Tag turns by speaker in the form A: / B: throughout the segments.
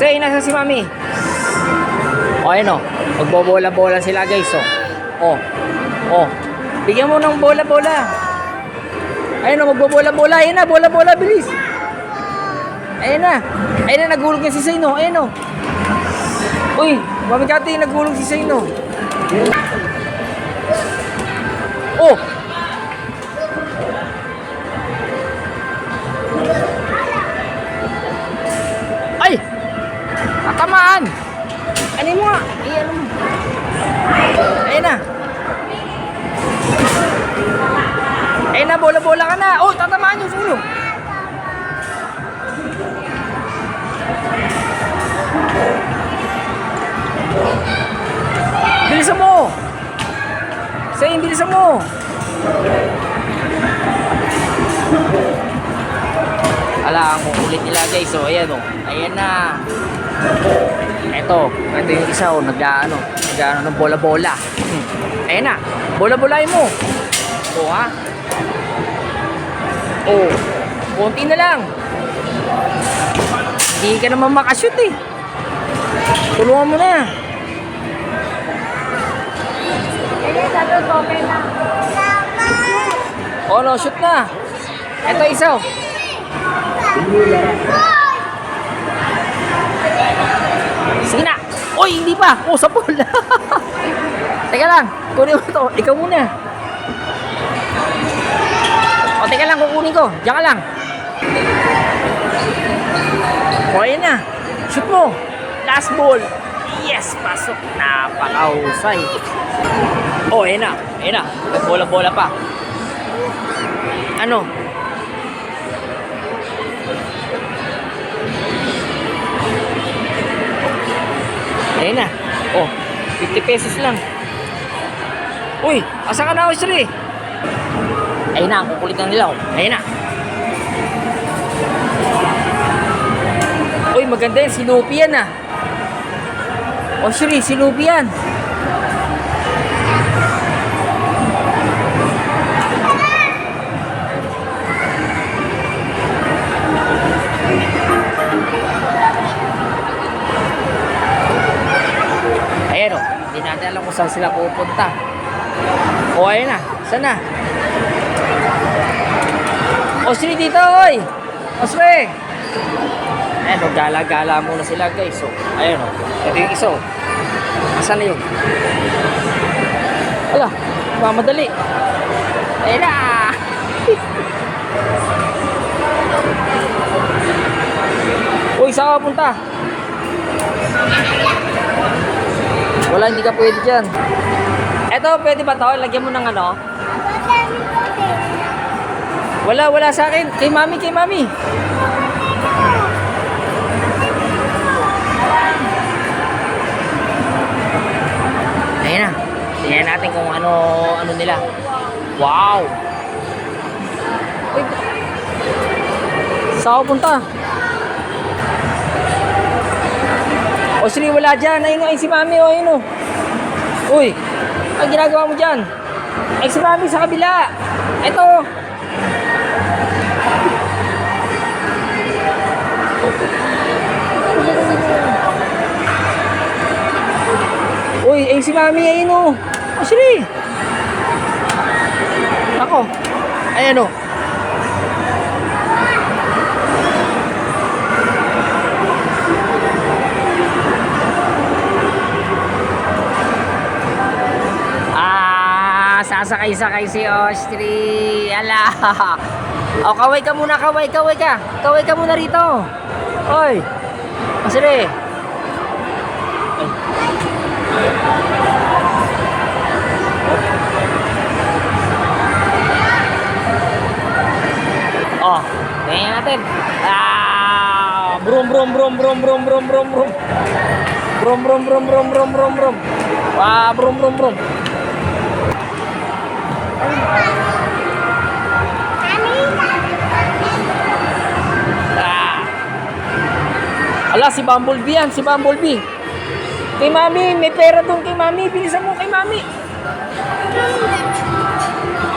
A: Say, nasa si mami. O, ayun o. Magbobola-bola sila guys. O. O. Bigyan mo ng bola-bola. Ayun o, magbobola-bola. Ayun na, bola-bola, bilis. Ayun na. Ayun na, nagulog niya si Sayno. Ayun o. Uy, mami Kati, nagulog si Sayno. Oh. Ay! Natamaan! Ano mo nga? Ano mo? Ayun na. Ayun na, bola-bola ka na. Oh, tatamaan yung sulo. Bilisan mo! Say, bilisan mo! Ala, ang kukulit nila guys. So, ayan o. Ayan na. Ito yung isa o. Nag-ano ng bola-bola. Ayan na. Bola-bolain mo. O ha. O. Konti na lang. Hindi ka naman makashoot eh. Tulungan mo na. Oh no, shoot na. Ito isa oh. Sige na. Oy, hindi pa. Oh, sa bola. Teka lang. Kunin mo to. Ikaw muna. O, teka lang. Kukunin ko. Diyan ka lang. O, ayan na. Shoot mo. Last ball. Yes, pasok. Napakahusay. Oh, ayan na. Ayan na. Bola-bola pa. Ano? Ayan na. Oh, 50 pesos lang. Uy, asa ka na, Osri? Ayan na, kukulit ng nilaw. Ayan na. Uy, maganda yan. Sinupi yan ah. Osri, sinupi yan. Ayan o, hindi natin alam kung saan sila pupunta. O, ayan na, saan na? Osri, dito, oy! Osri! Ayan o, gala-gala muna sila guys. So, ayan o, ito yung isa o. Asan na yun? Ala, mamadali. Ayan na! Uy, saan ka punta? Wala, hindi ka pwede dyan. Eto, pwede ba to? Lagyan mo ng ano? Wala sa akin. Kay mami. Ayan na. Tingnan natin kung ano nila. Wow! Uy. Saan ako punta? O, Sri, wala dyan. Ayun si mami, o, ayun o. Uy, ang ginagawa mo dyan? Ay, si mami sa kabila. Ito. Uy, ayun si mami, ayun o. O, Sri. Ako. Ayan o. Sasakay-sakay si Ostri. Ala. O, kaway ka muna, kaway ka. Kaway ka muna rito. Oy. Ostri. Oh, tingnan natin. Brum. Wah, brum. Ala, si Bumblebee yan, si Bumblebee. Kay mami, may pera doon kay mami. Bilisan mo kay mami.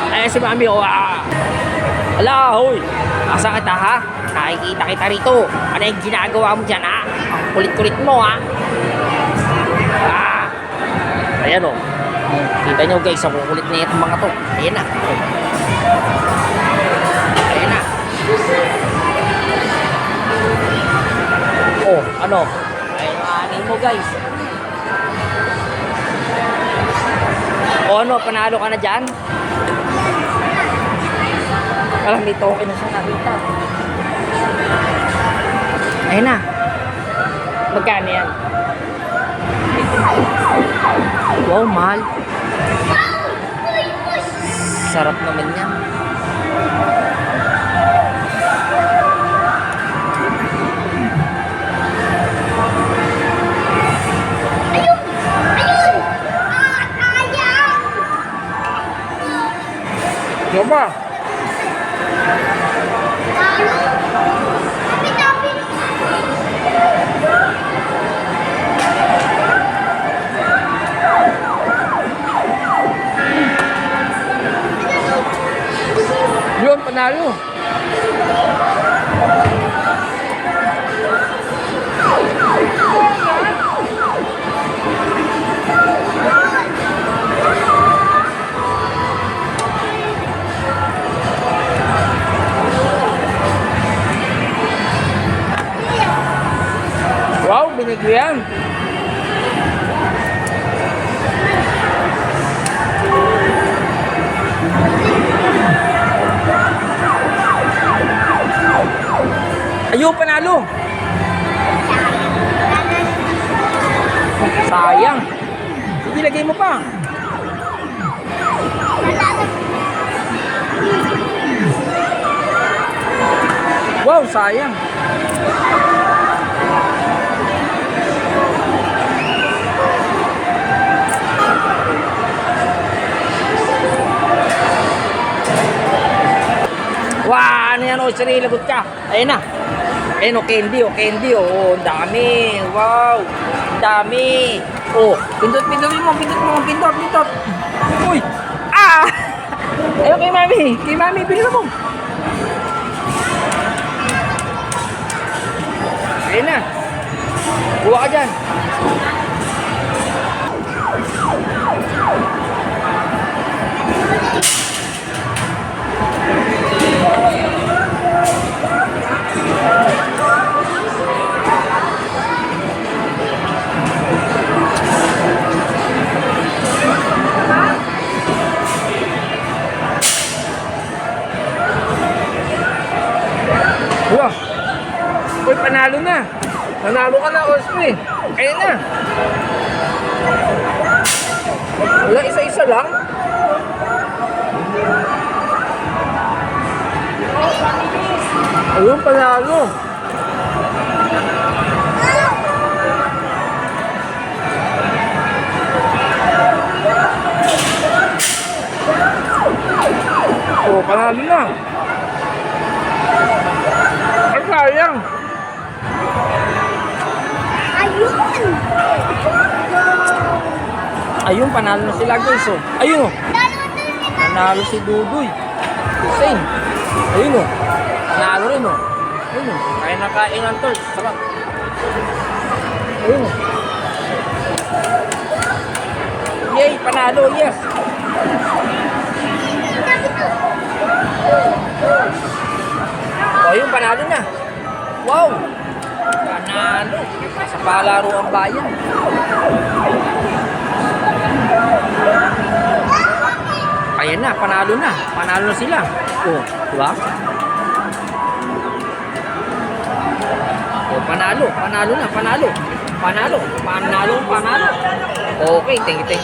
A: Ay, si mami, ala, hoy. Asa kita ha? Nakikita kita rito. Ano yung ginagawa mo dyan ha? Ang kulit-kulit mo, ha? Ah! Ayan, oh. Kita nyo, guys, ang kukulit na itong mga to. Ayan na. Ayan na. Oh, ano? Ayan ang aanin mo, guys. O ano, panalo ka na dyan? Alam, may token na siya nakita. Ayun na. Magkano yan? Wow, mahal. Sarap naman yan. Coba. Yun, panalo. Wow, binigyan. Ayun, panalo. Sayang. Sige, lagay mo pa. Wow, sayang. Wow, ano yan, o, sinilagot ka. Ayun na. Ayun, o, candy, o, candy, o, ang dami. Wow, ang dami. O, pindutin mo, pindot. Uy, ah! Ayun, kay mami, bilhin mo. Ayun na. Buwa ka dyan. Wah. Uy, panalo na. Panalo ka na, Osme. Ayun na. Wala, isa-isa lang. Ayun, panalo. Oh, panalo na. Ang sayang. Ayun, panalo na sila, guys. Oh. Ayun, oh. Panalo si Dudoy. Same. Ayun, oh. Panalo rin, oh. Ayun, oh. Kaya nakain ang torch. Sarap. Ayun, oh. Yay, panalo. Yes. Oh, ayun, panalo na. Wow. Panalo. Sa palaro ang bayan. Ayan na, panalo na. Panalo na sila. Oh, diba? Oh, panalo na. Panalo. Okay, thank you.